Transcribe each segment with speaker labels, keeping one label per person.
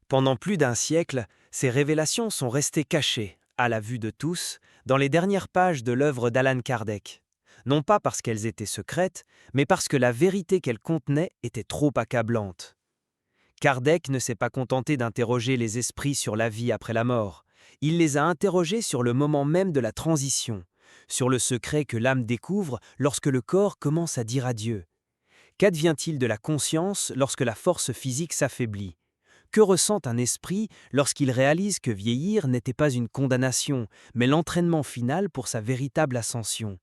Speaker 1: Pendant plus d'un siècle, ces révélations sont restées cachées, à la vue de tous, dans les dernières pages de l'œuvre d'Allan Kardec. Non pas parce qu'elles étaient secrètes, mais parce que la vérité qu'elles contenaient était trop accablante. Kardec ne s'est pas contenté d'interroger les esprits sur la vie après la mort. Il les a interrogés sur le moment même de la transition, sur le secret que l'âme découvre lorsque le corps commence à dire adieu. Qu'advient-il de la conscience lorsque la force physique s'affaiblit? Que ressent un esprit lorsqu'il réalise que vieillir n'était pas une condamnation, mais l'entraînement final pour sa véritable ascension?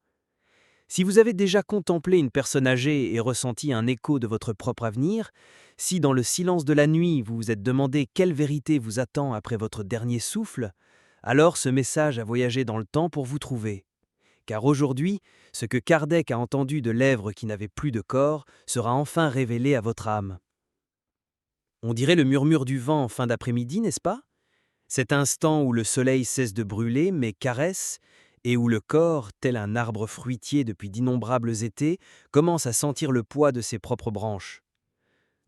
Speaker 1: Si vous avez déjà contemplé une personne âgée et ressenti un écho de votre propre avenir, si dans le silence de la nuit vous vous êtes demandé quelle vérité vous attend après votre dernier souffle, alors ce message a voyagé dans le temps pour vous trouver. Car aujourd'hui, ce que Kardec a entendu de lèvres qui n'avaient plus de corps sera enfin révélé à votre âme. On dirait le murmure du vent en fin d'après-midi, n'est-ce pas? Cet instant où le soleil cesse de brûler mais caresse, et où le corps, tel un arbre fruitier depuis d'innombrables étés, commence à sentir le poids de ses propres branches.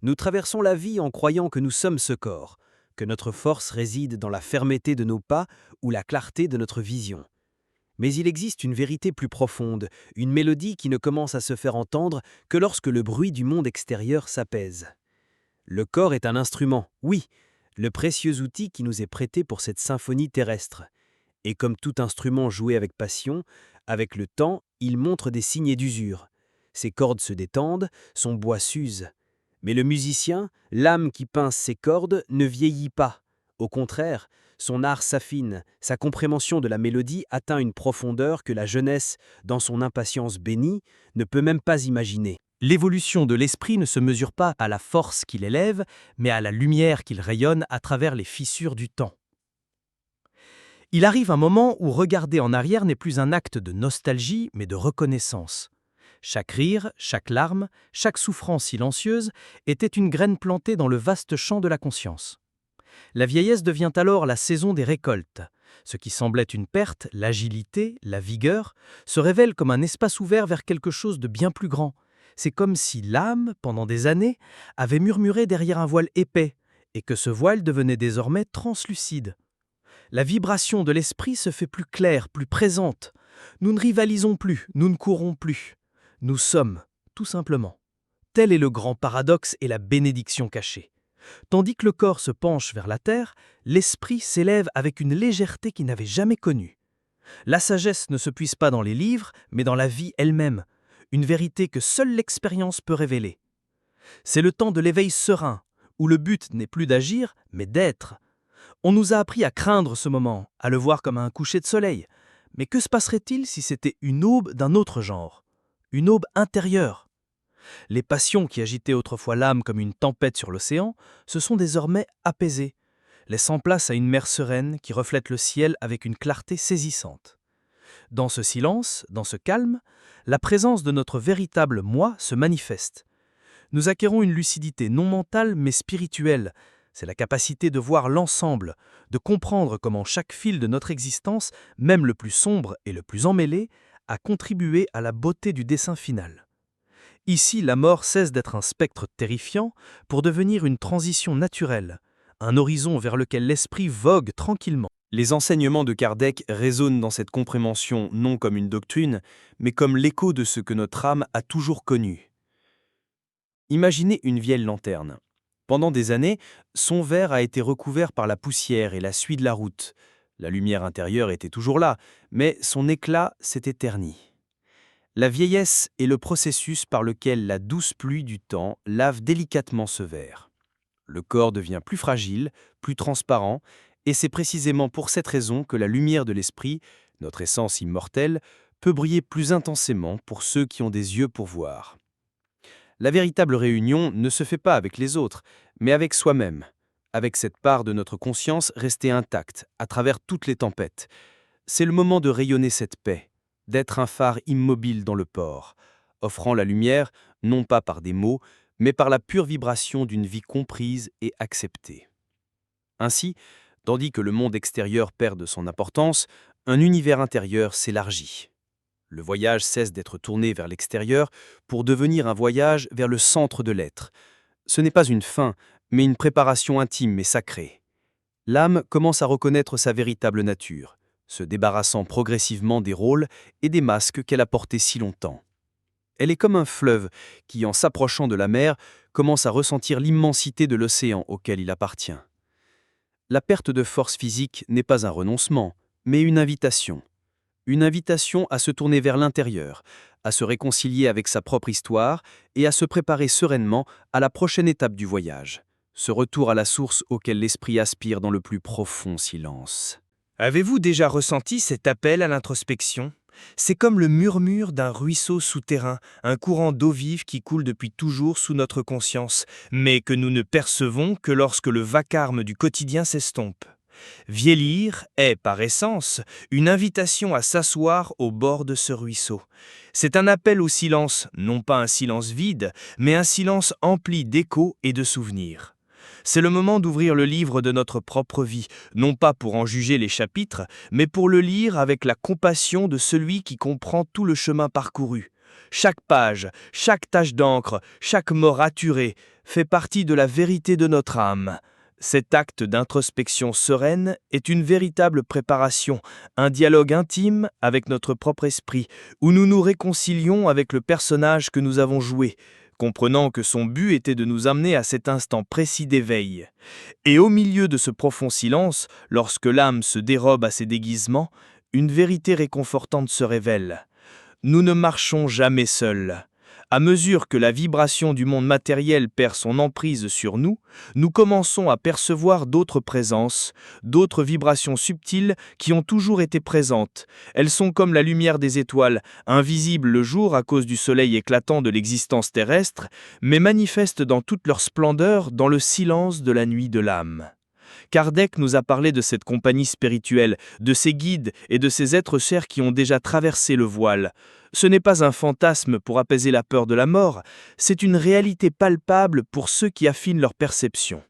Speaker 1: Nous traversons la vie en croyant que nous sommes ce corps, que notre force réside dans la fermeté de nos pas ou la clarté de notre vision. Mais il existe une vérité plus profonde, une mélodie qui ne commence à se faire entendre que lorsque le bruit du monde extérieur s'apaise. Le corps est un instrument, oui, le précieux outil qui nous est prêté pour cette symphonie terrestre. Et comme tout instrument joué avec passion, avec le temps, il montre des signes d'usure. Ses cordes se détendent, son bois s'use. Mais le musicien, l'âme qui pince ses cordes, ne vieillit pas. Au contraire, son art s'affine, sa compréhension de la mélodie atteint une profondeur que la jeunesse, dans son impatience bénie, ne peut même pas imaginer. L'évolution de l'esprit ne se mesure pas à la force qu'il élève, mais à la lumière qu'il rayonne à travers les fissures du temps. Il arrive un moment où regarder en arrière n'est plus un acte de nostalgie, mais de reconnaissance. Chaque rire, chaque larme, chaque souffrance silencieuse était une graine plantée dans le vaste champ de la conscience. La vieillesse devient alors la saison des récoltes. Ce qui semblait une perte, l'agilité, la vigueur, se révèle comme un espace ouvert vers quelque chose de bien plus grand. C'est comme si l'âme, pendant des années, avait murmuré derrière un voile épais, et que ce voile devenait désormais translucide. La vibration de l'esprit se fait plus claire, plus présente. Nous ne rivalisons plus, nous ne courons plus. Nous sommes, tout simplement. Tel est le grand paradoxe et la bénédiction cachée. Tandis que le corps se penche vers la terre, l'esprit s'élève avec une légèreté qu'il n'avait jamais connue. La sagesse ne se puise pas dans les livres, mais dans la vie elle-même, une vérité que seule l'expérience peut révéler. C'est le temps de l'éveil serein, où le but n'est plus d'agir, mais d'être. On nous a appris à craindre ce moment, à le voir comme un coucher de soleil. Mais que se passerait-il si c'était une aube d'un autre genre? Une aube intérieure? Les passions qui agitaient autrefois l'âme comme une tempête sur l'océan se sont désormais apaisées, laissant place à une mer sereine qui reflète le ciel avec une clarté saisissante. Dans ce silence, dans ce calme, la présence de notre véritable moi se manifeste. Nous acquérons une lucidité non mentale mais spirituelle. C'est la capacité de voir l'ensemble, de comprendre comment chaque fil de notre existence, même le plus sombre et le plus emmêlé, a contribué à la beauté du dessin final. Ici, la mort cesse d'être un spectre terrifiant pour devenir une transition naturelle, un horizon vers lequel l'esprit vogue tranquillement. Les enseignements de Kardec résonnent dans cette compréhension non comme une doctrine, mais comme l'écho de ce que notre âme a toujours connu. Imaginez une vieille lanterne. Pendant des années, son verre a été recouvert par la poussière et la suie de la route. La lumière intérieure était toujours là, mais son éclat s'était terni. La vieillesse est le processus par lequel la douce pluie du temps lave délicatement ce verre. Le corps devient plus fragile, plus transparent, et c'est précisément pour cette raison que la lumière de l'esprit, notre essence immortelle, peut briller plus intensément pour ceux qui ont des yeux pour voir. La véritable réunion ne se fait pas avec les autres, mais avec soi-même, avec cette part de notre conscience restée intacte à travers toutes les tempêtes. C'est le moment de rayonner cette paix, d'être un phare immobile dans le port, offrant la lumière non pas par des mots, mais par la pure vibration d'une vie comprise et acceptée. Ainsi, tandis que le monde extérieur perd de son importance, un univers intérieur s'élargit. Le voyage cesse d'être tourné vers l'extérieur pour devenir un voyage vers le centre de l'être. Ce n'est pas une fin,
Speaker 2: mais une préparation intime et sacrée. L'âme commence à reconnaître sa véritable nature, se débarrassant progressivement des rôles et des masques qu'elle a portés si longtemps. Elle est comme un fleuve qui, en s'approchant de la mer, commence à ressentir l'immensité de l'océan auquel il appartient. La perte de force physique n'est pas un renoncement, mais une invitation. Une invitation à se tourner vers l'intérieur, à se réconcilier avec sa propre histoire et à se préparer sereinement à la prochaine étape du voyage, ce retour à la source auquel l'esprit aspire dans le plus profond silence.
Speaker 1: Avez-vous déjà ressenti cet appel à l'introspection ? C'est comme le murmure d'un ruisseau souterrain, un courant d'eau vive qui coule depuis toujours sous notre conscience, mais que nous ne percevons que lorsque le vacarme du quotidien s'estompe. Vieillir est, par essence, une invitation à s'asseoir au bord de ce ruisseau. C'est un appel au silence, non pas un silence vide, mais un silence empli d'échos et de souvenirs. C'est le moment d'ouvrir le livre de notre propre vie, non pas pour en juger les chapitres, mais pour le lire avec la compassion de celui qui comprend tout le chemin parcouru. Chaque page, chaque tache d'encre, chaque mot raturé fait partie de la vérité de notre âme. Cet acte d'introspection sereine est une véritable préparation, un dialogue intime avec notre propre esprit, où nous nous réconcilions avec le personnage que nous avons joué, comprenant que son but était de nous amener à cet instant précis d'éveil. Et au milieu de ce profond silence, lorsque l'âme se dérobe à ses déguisements, une vérité réconfortante se révèle. Nous ne marchons jamais seuls. À mesure que la vibration du monde matériel perd son emprise sur nous, nous commençons à percevoir d'autres présences, d'autres vibrations subtiles qui ont toujours été présentes. Elles sont comme la lumière des étoiles, invisibles le jour à cause du soleil éclatant de l'existence terrestre, mais manifestes dans toute leur splendeur dans le silence de la nuit de l'âme. Kardec nous a parlé de cette compagnie spirituelle, de ces guides et de ces êtres chers qui ont déjà traversé le voile. Ce n'est pas un fantasme pour apaiser la peur de la mort, c'est une réalité palpable pour ceux qui affinent leur perception.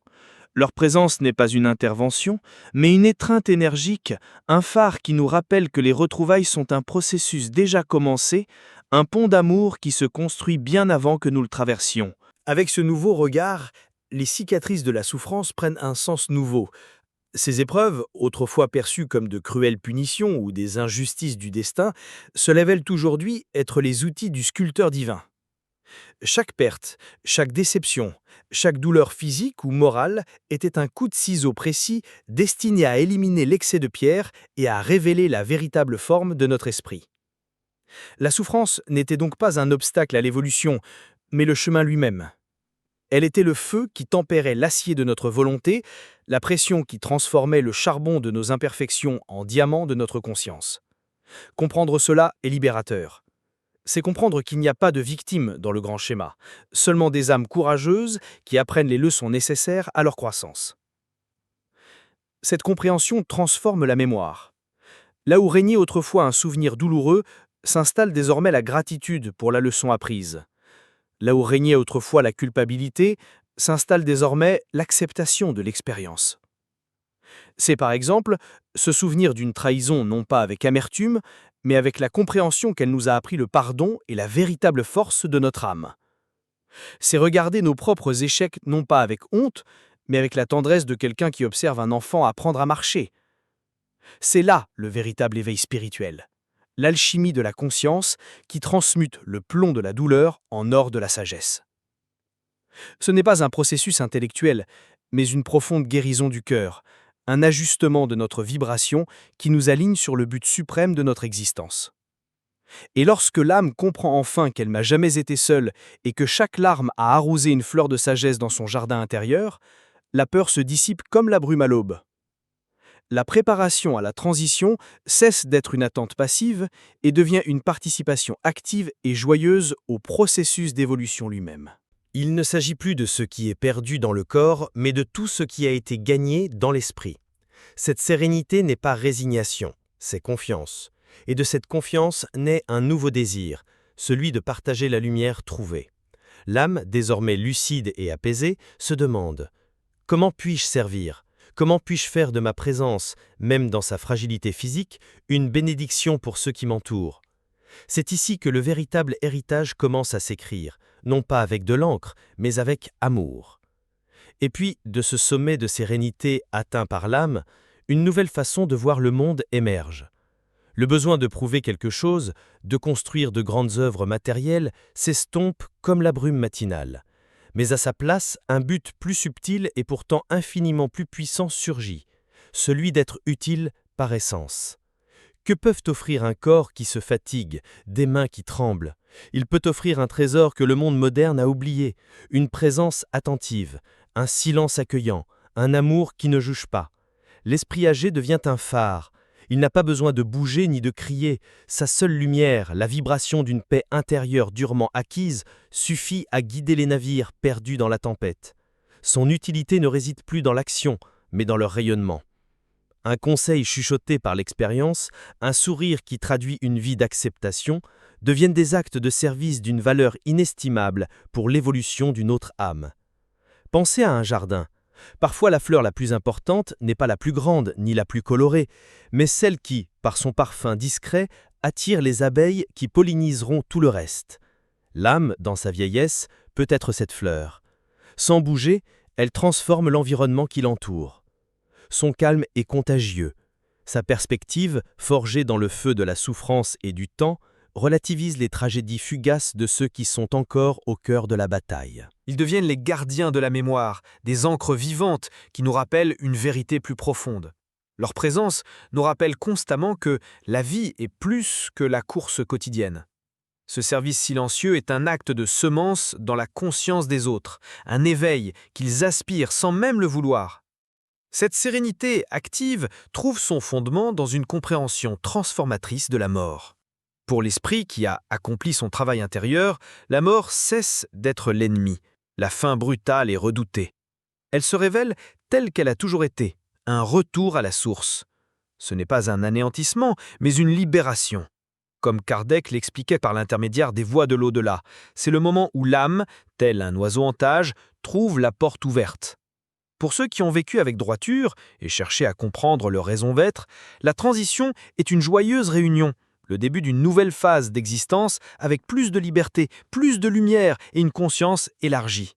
Speaker 1: Leur présence n'est pas une intervention, mais une étreinte énergique, un phare qui nous rappelle que les retrouvailles sont un processus déjà commencé, un pont d'amour qui se construit bien avant que nous le traversions.
Speaker 3: Avec ce nouveau regard, les cicatrices de la souffrance prennent un sens nouveau. Ces épreuves, autrefois perçues comme de cruelles punitions ou des injustices du destin, se révèlent aujourd'hui être les outils du sculpteur divin. Chaque perte, chaque déception, chaque douleur physique ou morale était un coup de ciseau précis destiné à éliminer l'excès de pierre et à révéler la véritable forme de notre esprit. La souffrance n'était donc pas un obstacle à l'évolution, mais le chemin lui-même. Elle était le feu qui tempérait l'acier de notre volonté, la pression qui transformait le charbon de nos imperfections en diamant de notre conscience. Comprendre cela est libérateur. C'est comprendre qu'il n'y a pas de victimes dans le grand schéma, seulement des âmes courageuses qui apprennent les leçons nécessaires à leur croissance. Cette compréhension transforme la mémoire. Là où régnait autrefois un souvenir douloureux, s'installe désormais la gratitude pour la leçon apprise. Là où régnait autrefois la culpabilité, s'installe désormais l'acceptation de l'expérience. C'est par exemple se souvenir d'une trahison non pas avec amertume, mais avec la compréhension qu'elle nous a appris le pardon et la véritable force de notre âme. C'est regarder nos propres échecs non pas avec honte, mais avec la tendresse de quelqu'un qui observe un enfant apprendre à marcher. C'est là le véritable éveil spirituel. L'alchimie de la conscience qui transmute le plomb de la douleur en or de la sagesse. Ce n'est pas un processus intellectuel, mais une profonde guérison du cœur, un ajustement de notre vibration qui nous aligne sur le but suprême de notre existence. Et lorsque l'âme comprend enfin qu'elle n'a jamais été seule et que chaque larme a arrosé une fleur de sagesse dans son jardin intérieur, la peur se dissipe comme la brume à l'aube. La préparation à la transition cesse d'être une attente passive et devient une participation active et joyeuse au processus d'évolution lui-même.
Speaker 4: Il ne s'agit plus de ce qui est perdu dans le corps, mais de tout ce qui a été gagné dans l'esprit. Cette sérénité n'est pas résignation, c'est confiance. Et de cette confiance naît un nouveau désir, celui de partager la lumière trouvée. L'âme, désormais lucide et apaisée, se demande « Comment puis-je servir ? Comment puis-je faire de ma présence, même dans sa fragilité physique, une bénédiction pour ceux qui m'entourent ?» C'est ici que le véritable héritage commence à s'écrire, non pas avec de l'encre, mais avec amour. Et puis, de ce sommet de sérénité atteint par l'âme, une nouvelle façon de voir le monde émerge. Le besoin de prouver quelque chose, de construire de grandes œuvres matérielles, s'estompe comme la brume matinale. Mais à sa place, un but plus subtil et pourtant infiniment plus puissant surgit, celui d'être utile par essence. Que peuvent offrir un corps qui se fatigue, des mains qui tremblent? Il peut offrir un trésor que le monde moderne a oublié, une présence attentive, un silence accueillant, un amour qui ne juge pas. L'esprit âgé devient un phare. Il n'a pas besoin de bouger ni de crier. Sa seule lumière, la vibration d'une paix intérieure durement acquise, suffit à guider les navires perdus dans la tempête. Son utilité ne réside plus dans l'action, mais dans leur rayonnement. Un conseil chuchoté par l'expérience, un sourire qui traduit une vie d'acceptation, deviennent des actes de service d'une valeur inestimable pour l'évolution d'une autre âme. Pensez à un jardin. Parfois la fleur la plus importante n'est pas la plus grande ni la plus colorée, mais celle qui, par son parfum discret, attire les abeilles qui polliniseront tout le reste. L'âme, dans sa vieillesse, peut être cette fleur. Sans bouger, elle transforme l'environnement qui l'entoure. Son calme est contagieux. Sa perspective, forgée dans le feu de la souffrance et du temps, relativise les tragédies fugaces de ceux qui sont encore au cœur de la bataille.
Speaker 1: Ils deviennent les gardiens de la mémoire, des encres vivantes qui nous rappellent une vérité plus profonde. Leur présence nous rappelle constamment que la vie est plus que la course quotidienne. Ce service silencieux est un acte de semence dans la conscience des autres, un éveil qu'ils aspirent sans même le vouloir. Cette sérénité active trouve son fondement dans une compréhension transformatrice de la mort. Pour l'esprit qui a accompli son travail intérieur, la mort cesse d'être l'ennemi, la fin brutale et redoutée. Elle se révèle telle qu'elle a toujours été, un retour à la source. Ce n'est pas un anéantissement, mais une libération. Comme Kardec l'expliquait par l'intermédiaire des voies de l'au-delà, c'est le moment où l'âme, tel un oiseau en cage, trouve la porte ouverte. Pour ceux qui ont vécu avec droiture et cherché à comprendre leur raison d'être, la transition est une joyeuse réunion, le début d'une nouvelle phase d'existence avec plus de liberté, plus de lumière et une conscience élargie.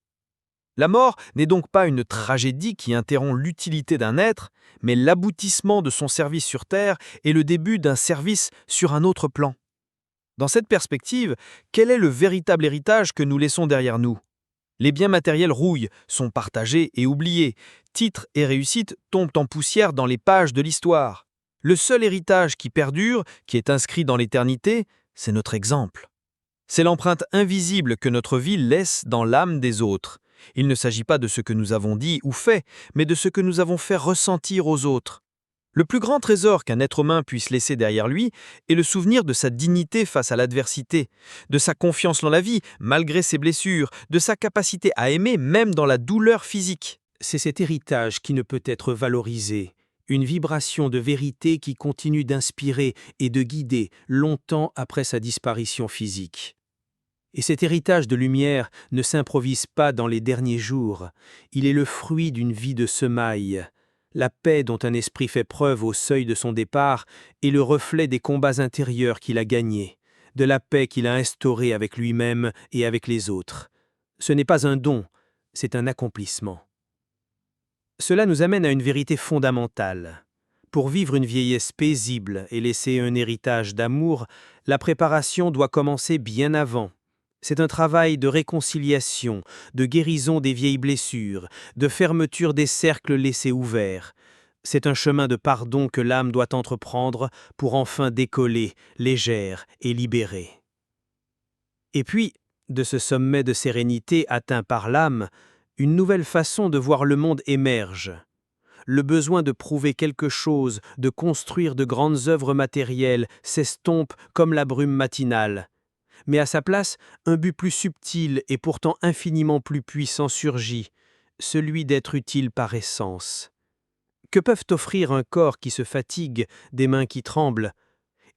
Speaker 1: La mort n'est donc pas une tragédie qui interrompt l'utilité d'un être, mais l'aboutissement de son service sur Terre et le début d'un service sur un autre plan. Dans cette perspective, quel est le véritable héritage que nous laissons derrière nous ? Les biens matériels rouillent, sont partagés et oubliés. Titres et réussites tombent en poussière dans les pages de l'histoire. Le seul héritage qui perdure, qui est inscrit dans l'éternité, c'est notre exemple. C'est l'empreinte invisible que notre vie laisse dans l'âme des autres. Il ne s'agit pas de ce que nous avons dit ou fait, mais de ce que nous avons fait ressentir aux autres. Le plus grand trésor qu'un être humain puisse laisser derrière lui est le souvenir de sa dignité face à l'adversité, de sa confiance en la vie malgré ses blessures, de sa capacité à aimer même dans la douleur physique.
Speaker 5: C'est cet héritage qui ne peut être valorisé, une vibration de vérité qui continue d'inspirer et de guider longtemps après sa disparition physique. Et cet héritage de lumière ne s'improvise pas dans les derniers jours, il est le fruit d'une vie de semailles. La paix dont un esprit fait preuve au seuil de son départ est le reflet des combats intérieurs qu'il a gagnés, de la paix qu'il a instaurée avec lui-même et avec les autres. Ce n'est pas un don, c'est un accomplissement. Cela nous amène à une vérité fondamentale. Pour vivre une vieillesse paisible et laisser un héritage d'amour, la préparation doit commencer bien avant. C'est un travail de réconciliation, de guérison des vieilles blessures, de fermeture des cercles laissés ouverts. C'est un chemin de pardon que l'âme doit entreprendre pour enfin décoller, légère et libérée. Et puis, de ce sommet de sérénité atteint par l'âme, une nouvelle façon de voir le monde émerge. Le besoin de prouver quelque chose, de construire de grandes œuvres matérielles s'estompe comme la brume matinale. Mais à sa place, un but plus subtil et pourtant infiniment plus puissant surgit, celui d'être utile par essence. Que peuvent offrir un corps qui se fatigue, des mains qui tremblent?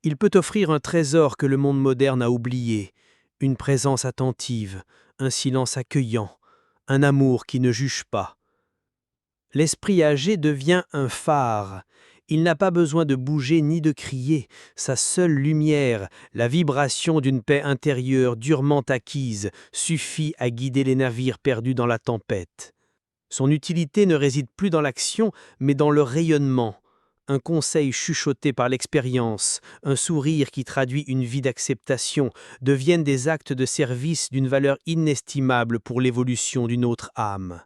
Speaker 5: Il peut offrir un trésor que le monde moderne a oublié, une présence attentive, un silence accueillant, un amour qui ne juge pas. L'esprit âgé devient un phare. Il n'a pas besoin de bouger ni de crier. Sa seule lumière, la vibration d'une paix intérieure durement acquise, suffit à guider les navires perdus dans la tempête. Son utilité ne réside plus dans l'action, mais dans le rayonnement. Un conseil chuchoté par l'expérience, un sourire qui traduit une vie d'acceptation, deviennent des actes de service d'une valeur inestimable pour l'évolution d'une autre âme.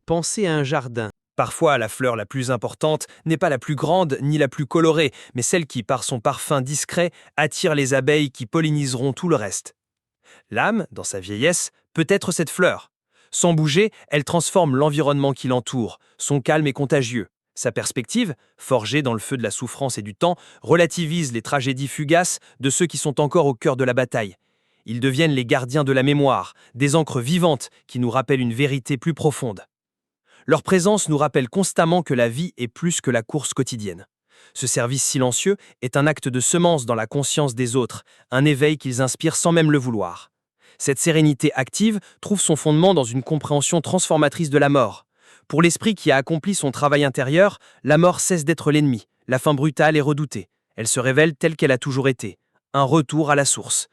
Speaker 5: Pensez à un jardin.
Speaker 1: Parfois, la fleur la plus importante n'est pas la plus grande ni la plus colorée, mais celle qui, par son parfum discret, attire les abeilles qui polliniseront tout le reste. L'âme, dans sa vieillesse, peut être cette fleur. Sans bouger, elle transforme l'environnement qui l'entoure. Son calme est contagieux. Sa perspective, forgée dans le feu de la souffrance et du temps, relativise les tragédies fugaces de ceux qui sont encore au cœur de la bataille. Ils deviennent les gardiens de la mémoire, des encres vivantes qui nous rappellent une vérité plus profonde. Leur présence nous rappelle constamment que la vie est plus que la course quotidienne. Ce service silencieux est un acte de semence dans la conscience des autres, un éveil qu'ils inspirent sans même le vouloir. Cette sérénité active trouve son fondement dans une compréhension transformatrice de la mort. Pour l'esprit qui a accompli son travail intérieur, la mort cesse d'être l'ennemi, la fin brutale est redoutée. Elle se révèle telle qu'elle a toujours été, un retour à la source.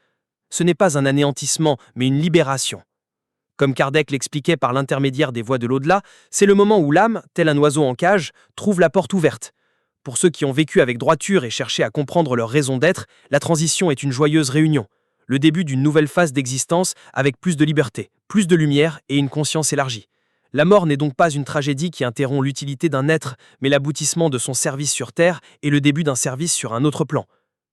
Speaker 1: Ce n'est pas un anéantissement, mais une libération. Comme Kardec l'expliquait par l'intermédiaire des voies de l'au-delà, c'est le moment où l'âme, tel un oiseau en cage, trouve la porte ouverte. Pour ceux qui ont vécu avec droiture et cherché à comprendre leur raison d'être, la transition est une joyeuse réunion. Le début d'une nouvelle phase d'existence avec plus de liberté, plus de lumière et une conscience élargie. La mort n'est donc pas une tragédie qui interrompt l'utilité d'un être, mais l'aboutissement de son service sur Terre et le début d'un service sur un autre plan.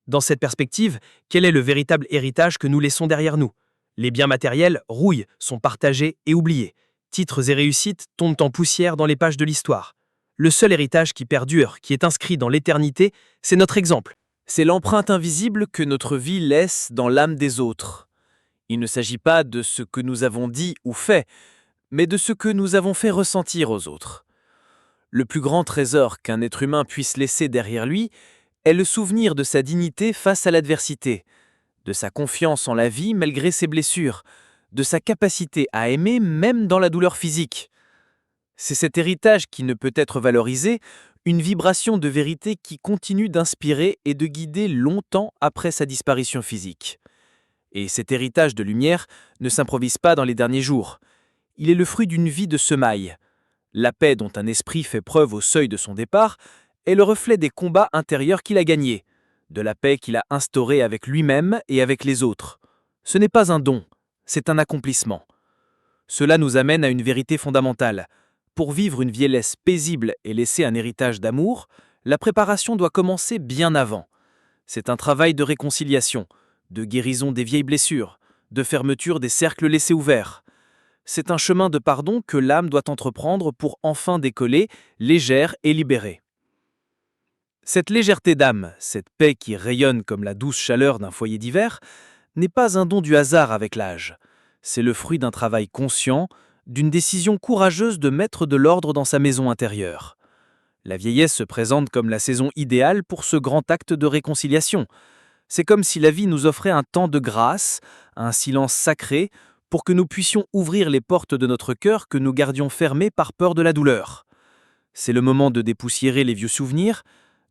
Speaker 1: Dans cette perspective, quel est le véritable héritage que nous laissons derrière nous ? Les biens matériels rouillent, sont partagés et oubliés. Titres et réussites tombent en poussière dans les pages de l'histoire. Le seul héritage qui perdure, qui est inscrit dans l'éternité, c'est notre exemple.
Speaker 2: C'est l'empreinte invisible que notre vie laisse dans l'âme des autres. Il ne s'agit pas de ce que nous avons dit ou fait, mais de ce que nous avons fait ressentir aux autres. Le plus grand trésor qu'un être humain puisse laisser derrière lui est le souvenir de sa dignité face à l'adversité, de sa confiance en la vie malgré ses blessures, de sa capacité à aimer même dans la douleur physique. C'est cet héritage qui ne peut être valorisé, une vibration de vérité qui continue d'inspirer et de guider longtemps après sa disparition physique. Et cet héritage de lumière ne s'improvise pas dans les derniers jours. Il est le fruit d'une vie de semailles. La paix dont un esprit fait preuve au seuil de son départ est le reflet des combats intérieurs qu'il a gagnés, de la paix qu'il a instaurée avec lui-même et avec les autres. Ce n'est pas un don, c'est un accomplissement. Cela nous amène à une vérité fondamentale. Pour vivre une vieillesse paisible et laisser un héritage d'amour, la préparation doit commencer bien avant. C'est un travail de réconciliation, de guérison des vieilles blessures, de fermeture des cercles laissés ouverts. C'est un chemin de pardon que l'âme doit entreprendre pour enfin décoller, légère et libérée. Cette légèreté d'âme, cette paix qui rayonne comme la douce chaleur d'un foyer d'hiver, n'est pas un don du hasard avec l'âge. C'est le fruit d'un travail conscient, d'une décision courageuse de mettre de l'ordre dans sa maison intérieure. La vieillesse se présente comme la saison idéale pour ce grand acte de réconciliation. C'est comme si la vie nous offrait un temps de grâce, un silence sacré, pour que nous puissions ouvrir les portes de notre cœur que nous gardions fermées par peur de la douleur. C'est le moment de dépoussiérer les vieux souvenirs,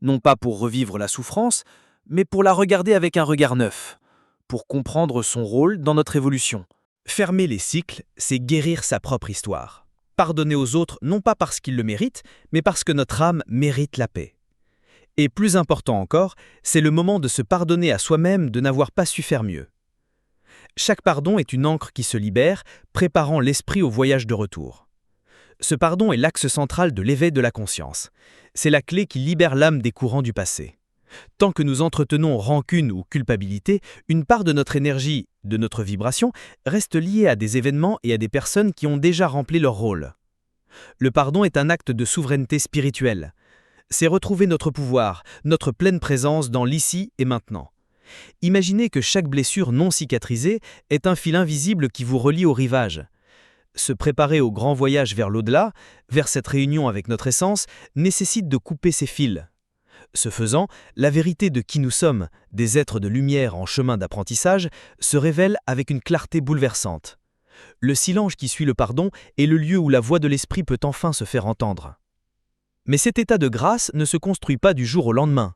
Speaker 2: non pas pour revivre la souffrance, mais pour la regarder avec un regard neuf, pour comprendre son rôle dans notre évolution.
Speaker 4: Fermer les cycles, c'est guérir sa propre histoire. Pardonner aux autres non pas parce qu'ils le méritent, mais parce que notre âme mérite la paix. Et plus important encore, c'est le moment de se pardonner à soi-même de n'avoir pas su faire mieux. Chaque pardon est une encre qui se libère, préparant l'esprit au voyage de retour. Ce pardon est l'axe central de l'éveil de la conscience. C'est la clé qui libère l'âme des courants du passé. Tant que nous entretenons rancune ou culpabilité, une part de notre énergie, de notre vibration, reste liée à des événements et à des personnes qui ont déjà rempli leur rôle. Le pardon est un acte de souveraineté spirituelle. C'est retrouver notre pouvoir, notre pleine présence dans l'ici et maintenant. Imaginez que chaque blessure non cicatrisée est un fil invisible qui vous relie au rivage. Se préparer au grand voyage vers l'au-delà, vers cette réunion avec notre essence, nécessite de couper ces fils. Ce faisant, la vérité de qui nous sommes, des êtres de lumière en chemin d'apprentissage, se révèle avec une clarté bouleversante. Le silence qui suit le pardon est le lieu où la voix de l'esprit peut enfin se faire entendre. Mais cet état de grâce ne se construit pas du jour au lendemain.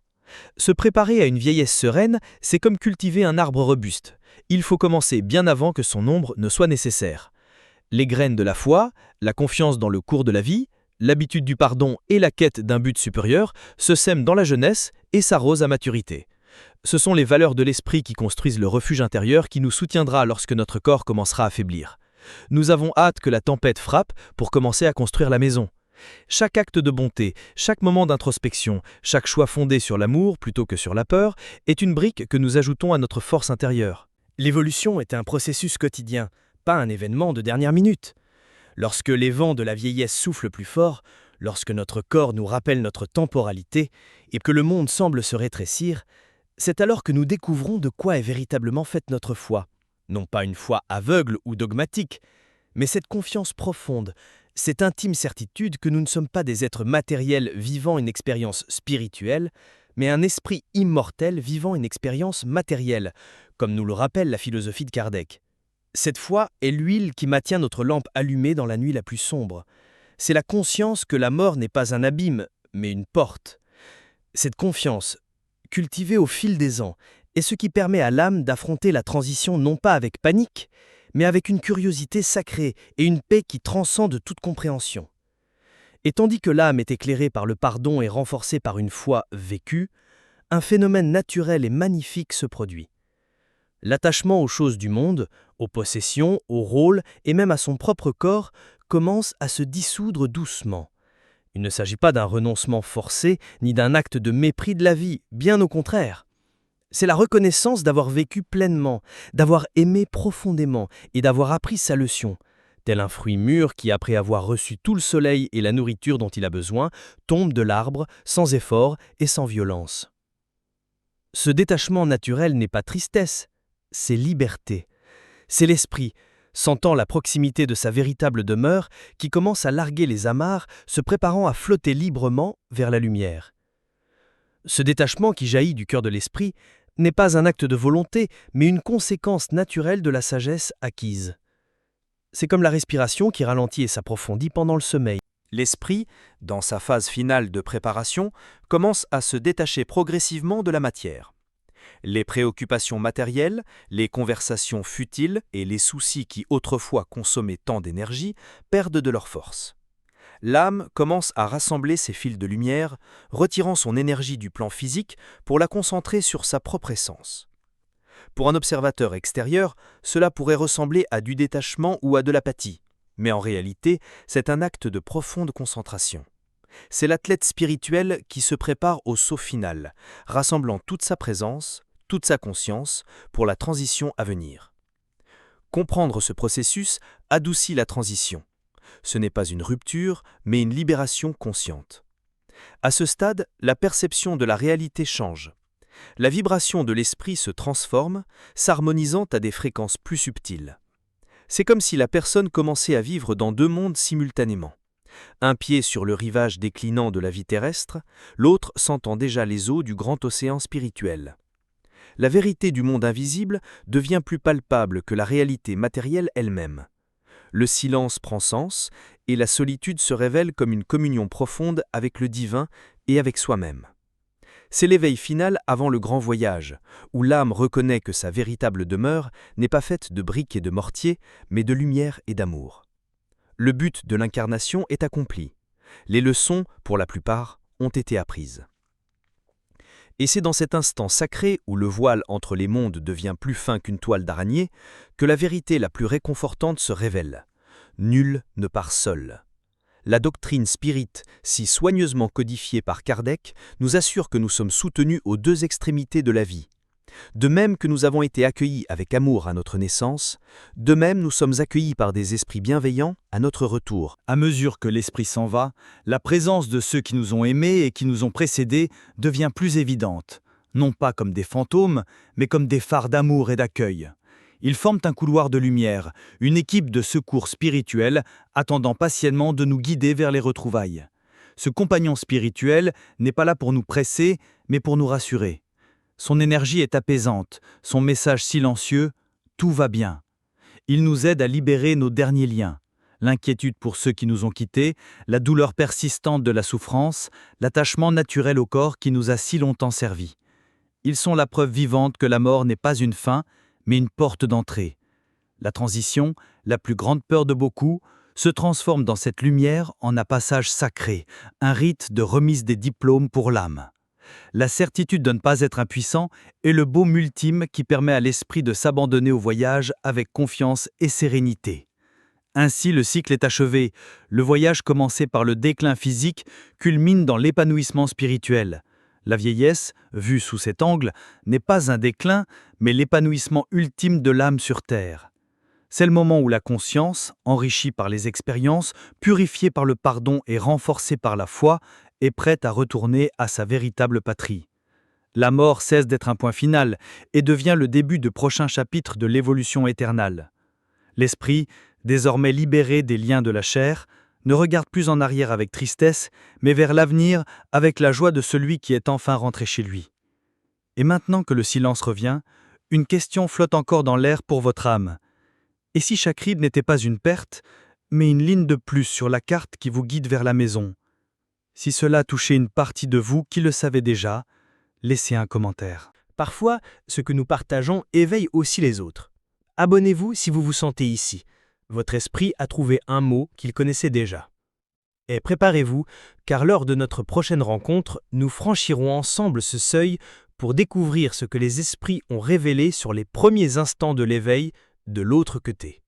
Speaker 4: Se préparer à une vieillesse sereine, c'est comme cultiver un arbre robuste. Il faut commencer bien avant que son ombre ne soit nécessaire.
Speaker 3: Les graines de la foi, la confiance dans le cours de la vie, l'habitude du pardon et la quête d'un but supérieur se sèment dans la jeunesse et s'arrosent à maturité. Ce sont les valeurs de l'esprit qui construisent le refuge intérieur qui nous soutiendra lorsque notre corps commencera à faiblir. Nous avons hâte que la tempête frappe pour commencer à construire la maison. Chaque acte de bonté, chaque moment d'introspection, chaque choix fondé sur l'amour plutôt que sur la peur est une brique que nous ajoutons à notre force intérieure.
Speaker 4: L'évolution est un processus quotidien, pas un événement de dernière minute. Lorsque les vents de la vieillesse soufflent plus fort, lorsque notre corps nous rappelle notre temporalité et que le monde semble se rétrécir, c'est alors que nous découvrons de quoi est véritablement faite notre foi. Non pas une foi aveugle ou dogmatique, mais cette confiance profonde, cette intime certitude que nous ne sommes pas des êtres matériels vivant une expérience spirituelle, mais un esprit immortel vivant une expérience matérielle, comme nous le rappelle la philosophie de Kardec. Cette foi est l'huile qui maintient notre lampe allumée dans la nuit la plus sombre. C'est la conscience que la mort n'est pas un abîme, mais une porte. Cette confiance, cultivée au fil des ans, est ce qui permet à l'âme d'affronter la transition non pas avec panique, mais avec une curiosité sacrée et une paix qui transcende toute compréhension. Et tandis que l'âme est éclairée par le pardon et renforcée par une foi vécue, un phénomène naturel et magnifique se produit. L'attachement aux choses du monde, aux possessions, aux rôles et même à son propre corps commence à se dissoudre doucement. Il ne s'agit pas d'un renoncement forcé ni d'un acte de mépris de la vie, bien au contraire. C'est la reconnaissance d'avoir vécu pleinement, d'avoir aimé profondément et d'avoir appris sa leçon, tel un fruit mûr qui, après avoir reçu tout le soleil et la nourriture dont il a besoin, tombe de l'arbre sans effort et sans violence. Ce détachement naturel n'est pas tristesse, c'est liberté. C'est l'esprit, sentant la proximité de sa véritable demeure, qui commence à larguer les amarres, se préparant à flotter librement vers la lumière. Ce détachement qui jaillit du cœur de l'esprit n'est pas un acte de volonté, mais une conséquence naturelle de la sagesse acquise. C'est comme la respiration qui ralentit et s'approfondit pendant le sommeil.
Speaker 2: L'esprit, dans sa phase finale de préparation, commence à se détacher progressivement de la matière. Les préoccupations matérielles, les conversations futiles et les soucis qui autrefois consommaient tant d'énergie perdent de leur force. L'âme commence à rassembler ses fils de lumière, retirant son énergie du plan physique pour la concentrer sur sa propre essence. Pour un observateur extérieur, cela pourrait ressembler à du détachement ou à de l'apathie, mais en réalité, c'est un acte de profonde concentration. C'est l'athlète spirituel qui se prépare au saut final, rassemblant toute sa présence, toute sa conscience, pour la transition à venir. Comprendre ce processus adoucit la transition. Ce n'est pas une rupture, mais une libération consciente. À ce stade, la perception de la réalité change. La vibration de l'esprit se transforme, s'harmonisant à des fréquences plus subtiles. C'est comme si la personne commençait à vivre dans deux mondes simultanément. Un pied sur le rivage déclinant de la vie terrestre, l'autre sentant déjà les eaux du grand océan spirituel. La vérité du monde invisible devient plus palpable que la réalité matérielle elle-même. Le silence prend sens et la solitude se révèle comme une communion profonde avec le divin et avec soi-même. C'est l'éveil final avant le grand voyage, où l'âme reconnaît que sa véritable demeure n'est pas faite de briques et de mortier, mais de lumière et d'amour. Le but de l'incarnation est accompli. Les leçons, pour la plupart, ont été apprises. Et c'est dans cet instant sacré où le voile entre les mondes devient plus fin qu'une toile d'araignée que la vérité la plus réconfortante se révèle. Nul ne part seul. La doctrine spirite, si soigneusement codifiée par Kardec, nous assure que nous sommes soutenus aux deux extrémités de la vie. De même que nous avons été accueillis avec amour à notre naissance, de même nous sommes accueillis par des esprits bienveillants à notre retour.
Speaker 6: À mesure que l'esprit s'en va, la présence de ceux qui nous ont aimés et qui nous ont précédés devient plus évidente, non pas comme des fantômes, mais comme des phares d'amour et d'accueil. Ils forment un couloir de lumière, une équipe de secours spirituels attendant patiemment de nous guider vers les retrouvailles. Ce compagnon spirituel n'est pas là pour nous presser, mais pour nous rassurer. Son énergie est apaisante, son message silencieux, tout va bien. Il nous aide à libérer nos derniers liens. L'inquiétude pour ceux qui nous ont quittés, la douleur persistante de la souffrance, l'attachement naturel au corps qui nous a si longtemps servi. Ils sont la preuve vivante que la mort n'est pas une fin, mais une porte d'entrée. La transition, la plus grande peur de beaucoup, se transforme dans cette lumière en un passage sacré, un rite de remise des diplômes pour l'âme. La certitude de ne pas être impuissant est le baume ultime qui permet à l'esprit de s'abandonner au voyage avec confiance et sérénité. Ainsi, le cycle est achevé. Le voyage commencé par le déclin physique culmine dans l'épanouissement spirituel. La vieillesse, vue sous cet angle, n'est pas un déclin, mais l'épanouissement ultime de l'âme sur terre. C'est le moment où la conscience, enrichie par les expériences, purifiée par le pardon et renforcée par la foi, est prête à retourner à sa véritable patrie. La mort cesse d'être un point final et devient le début de prochains chapitres de l'évolution éternelle. L'esprit, désormais libéré des liens de la chair, ne regarde plus en arrière avec tristesse, mais vers l'avenir avec la joie de celui qui est enfin rentré chez lui. Et maintenant que le silence revient, une question flotte encore dans l'air pour votre âme. Et si chaque ride n'était pas une perte, mais une ligne de plus sur la carte qui vous guide vers la maison? Si cela touchait une partie de vous qui le savait déjà, laissez un commentaire.
Speaker 4: Parfois, ce que nous partageons éveille aussi les autres. Abonnez-vous si vous vous sentez ici. Votre esprit a trouvé un mot qu'il connaissait déjà. Et préparez-vous, car lors de notre prochaine rencontre, nous franchirons ensemble ce seuil pour découvrir ce que les esprits ont révélé sur les premiers instants de l'éveil de l'autre côté.